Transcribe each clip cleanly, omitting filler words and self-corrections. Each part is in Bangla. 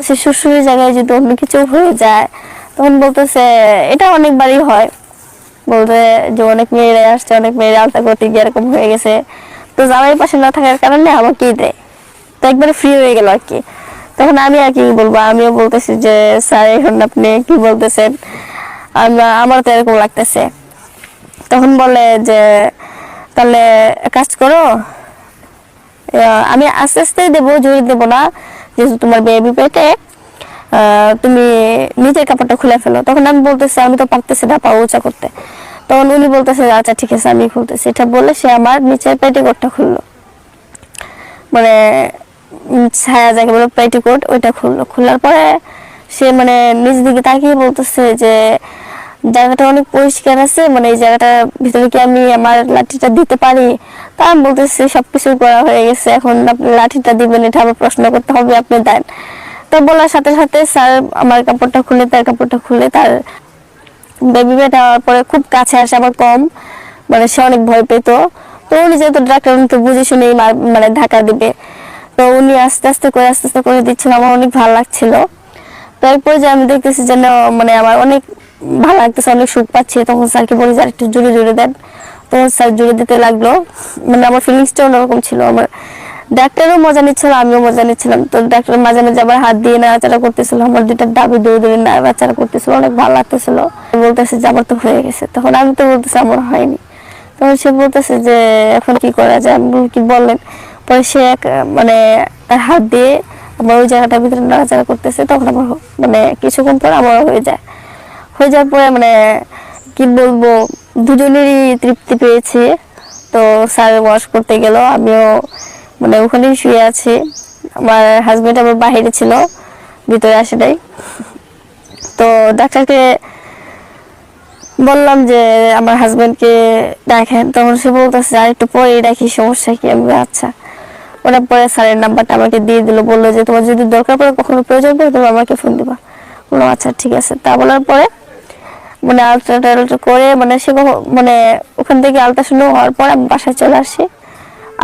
সে শ্বশুরের জায়গায় যদি অন্য কিছু হয়ে যায় তখন বলতেছে, এটা অনেকবারই হয়, বলতে যে অনেক মেয়েরা আসছে, অনেক মেয়েরা আলতা করতে গিয়ে এরকম হয়ে গেছে, তো জামাই পাশে না থাকার কারণে আমাকেই দেয়। তো একবারে ফ্রি হয়ে গেল আর কি। তখন আমি আর কি বলবো, আমিও বলতেছি যে স্যার এখন আপনি কি বলতেছেন, আমার তো এরকম লাগতেছে। তখন বলে যে তাহলে কাজ করো, আমি আস্তে আস্তে দেবো, জোরে দেবো না, যেহেতু তোমার বেবি পেটে, তুমি নিজের কাপড়টা খুলে ফেলো। তখন আমি বলতেছি আমি তো পারতেছি না পা উঁচা করতে। তখন উনি বলতেছে আচ্ছা ঠিক আছে আমি খুলতেছি। এটা বলে সে আমার নিচের পেটিকোটটা খুললো, মানে ছায়া যাকে বলে পেটিকোট, ওইটা খুললো। খোলার পরে সে মানে নিজ দিকে তাকিয়ে বলতেছে যে জায়গাটা অনেক পরিষ্কার আছে, মানে এই জায়গাটার ভিতরে কি আমি আমার লাঠিটা দিতে পারি? তা আমি বলতেছি সবকিছু করা হয়ে গেছে, এখন আপনি লাঠিটা দিবেন এটা আবার প্রশ্ন করতে হবে, আপনি দেন। তো বলার সাথে সাথে স্যার আমার কাপড়টা খুলে, তার কাপড়টা খুলে তার বেবি বেটা হওয়ার পরে খুব কাছে আসে, আবার কম, মানে সে অনেক ভয় পেত। তো উনি যেহেতু ডাক্তার, উনি তো বুঝে শুনেই মানে ধাক্কা দিবে, তো উনি আস্তে আস্তে করে দিচ্ছিল, আমার অনেক ভালো লাগছিল। তারপরে যে আমি দেখতেছি যেন মানে আমার অনেক ভালো লাগতেছে, অনেক সুখ পাচ্ছি। তখন স্যারকে বলি যে একটু জোরে জোরে দেন। তখন স্যার জোরে দিতে লাগলো, মানে আমার ফিলিংসটা অন্যরকম ছিল। আমার ডাক্তারও মজা নিচ্ছিল, আমিও মজা নিচ্ছিলাম। তো ডাক্তার মাঝে মাঝে আবার হাত দিয়ে নাড়াচাড়া করতেছিল, আমার দুইটা ডাবি দৌড়ে দৌড়ে নাড়াচাড়া করতেছিল, অনেক ভালো লাগতেছিল। বলতেছে যে আমার তো হয়ে গেছে। তখন আমি তো বলতেছি আমার হয়নি। তখন সে বলতেছে যে এখন কি করা যায়, আমি কি বললেন। পরে সে এক মানে তার হাত দিয়ে আমার ওই জায়গাটার ভিতরে নাড়াচাড়া করতেছে। তখন আমার মানে কিছুক্ষণ পর আমারও হয়ে যায়। হয়ে যাওয়ার পরে মানে কি বলবো, দুজনেরই তৃপ্তি পেয়েছি। তো স্যার ওয়াশ করতে গেল, আমিও মানে ওখানেই শুয়ে আছি। আমার হাজবেন্ড আবার বাহিরে ছিল, ভিতরে আসে নাই। তো ডাক্তারকে বললাম যে আমার হাজবেন্ডকে দেখেন। তখন সে বলতেছে আর একটু পরে ডাকি, সমস্যা কি? আমি আচ্ছা। ওরা পরে স্যারের নাম্বারটা আমাকে দিয়ে দিল, বললো যে তোমার যদি দরকার পড়ে, কখনো প্রয়োজন পড়ে, তুমি আমাকে ফোন দিবা। বললাম আচ্ছা ঠিক আছে। তা বলার পরে মানে আলট্রা করে মানে সে মানে ওখান থেকে আলট্রাসাউন্ড হওয়ার পর আমি বাসায় চলে আসি।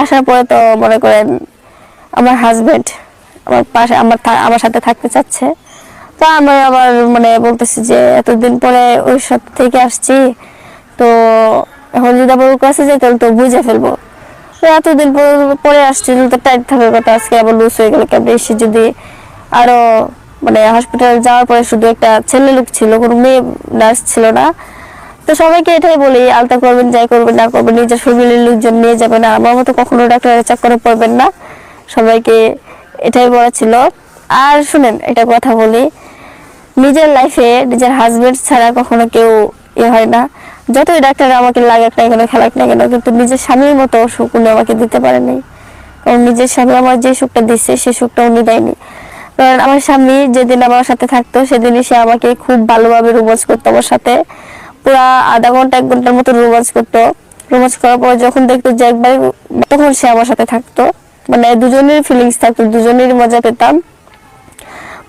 আসার পরে তো মনে করেন আমার হাজবেন্ড আমার পাশে আমার সাথে থাকতে চাচ্ছে। তো আমার আবার মানে বলতেছি যে এতদিন পরে ওই সব থেকে আসছি, তো এখন যদি আবার ওর কাছে যাই তাহলে তো বুঝে ফেলবো। তো এতদিন পরে আসছি, তো টাইট থাকার কথা, আজকে আবার লুজ হয়ে গেল কেমন। এসে যদি আরো মানে হসপিটাল যাওয়ার পরে শুধু একটা ছেলে লোক ছিল, কোনো মেয়ে নার্স ছিল না। তো সবাইকে এটাই বলি, আলতা করবেন, যাই করবেন না করবেন, নিজের ফ্যামিলির লোকজন নিয়ে যাবেন, আর আমার মতো কখনো ডাক্তারের চাকরে পড়বেন না। সবাইকে এটাই বলা ছিল। আর শুনেন একটা কথা বলি, নিজের লাইফে নিজের হাজবেন্ড ছাড়া কখনো কেউ হয় না। যতই ডাক্তার আমাকে লাগাক না কেন, খেলাক না কেন, কিন্তু নিজের স্বামীর মতো সুখ উনি আমাকে দিতে পারেনি। কারণ নিজের স্বামী আমার যে সুখটা দিচ্ছে সেই সুখটা উনি দেয়নি। কারণ আমার স্বামী যেদিন আমার সাথে থাকতো সেদিনই সে আমাকে খুব ভালোভাবে রোমান্স করতো, আমার সাথে পুরা আধা ঘন্টা 1 ঘন্টার মতো রোমান্স করতো। রোমান্স করার পর যখন দেখতো যে একবার, তখন সে আমার সাথে থাকতো, মানে দুজনের ফিলিংস থাকতো, দুজনের মজা পেতাম।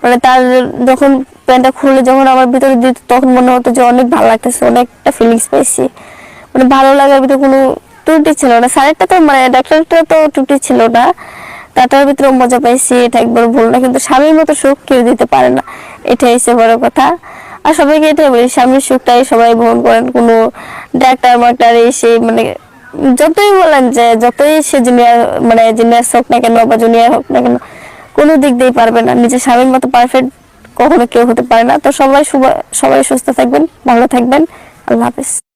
মানে তার যখন প্যান্টটা খুলে যখন আমার ভিতরে দিত, তখন মনে হতো যে অনেক ভালো লাগতেছে, অনেকটা ফিলিংস পাইছি। মানে ভালো লাগার ভিতরে কোনো ত্রুটি ছিল না। স্যারেরটা তো মানে ডাক্তারটা তো ত্রুটি ছিল না, তার ভিতরে মজা পাইছি, এটা একবার ভুল না। কিন্তু স্বামীর মতো সুখ কেউ দিতে পারে না, এটাই হচ্ছে বড় কথা। আর সবাইকে এটাই বলি, স্বামীর সুখটাই সবাই বহন করেন। কোনো ডাক্তার মাক্তার এসে মানে যতই বলেন যে যতই সে জুনিয়র মানে জিনিয়াস হোক না কেন বা জুনিয়র হোক না কেন, কোনো দিক দিয়েই পারবে না। নিজের স্বামীর মতো পারফেক্ট কখনো কেউ হতে পারে না। তো সবাই সুস্থ থাকবেন, ভালো থাকবেন। আল্লাহ হাফেজ।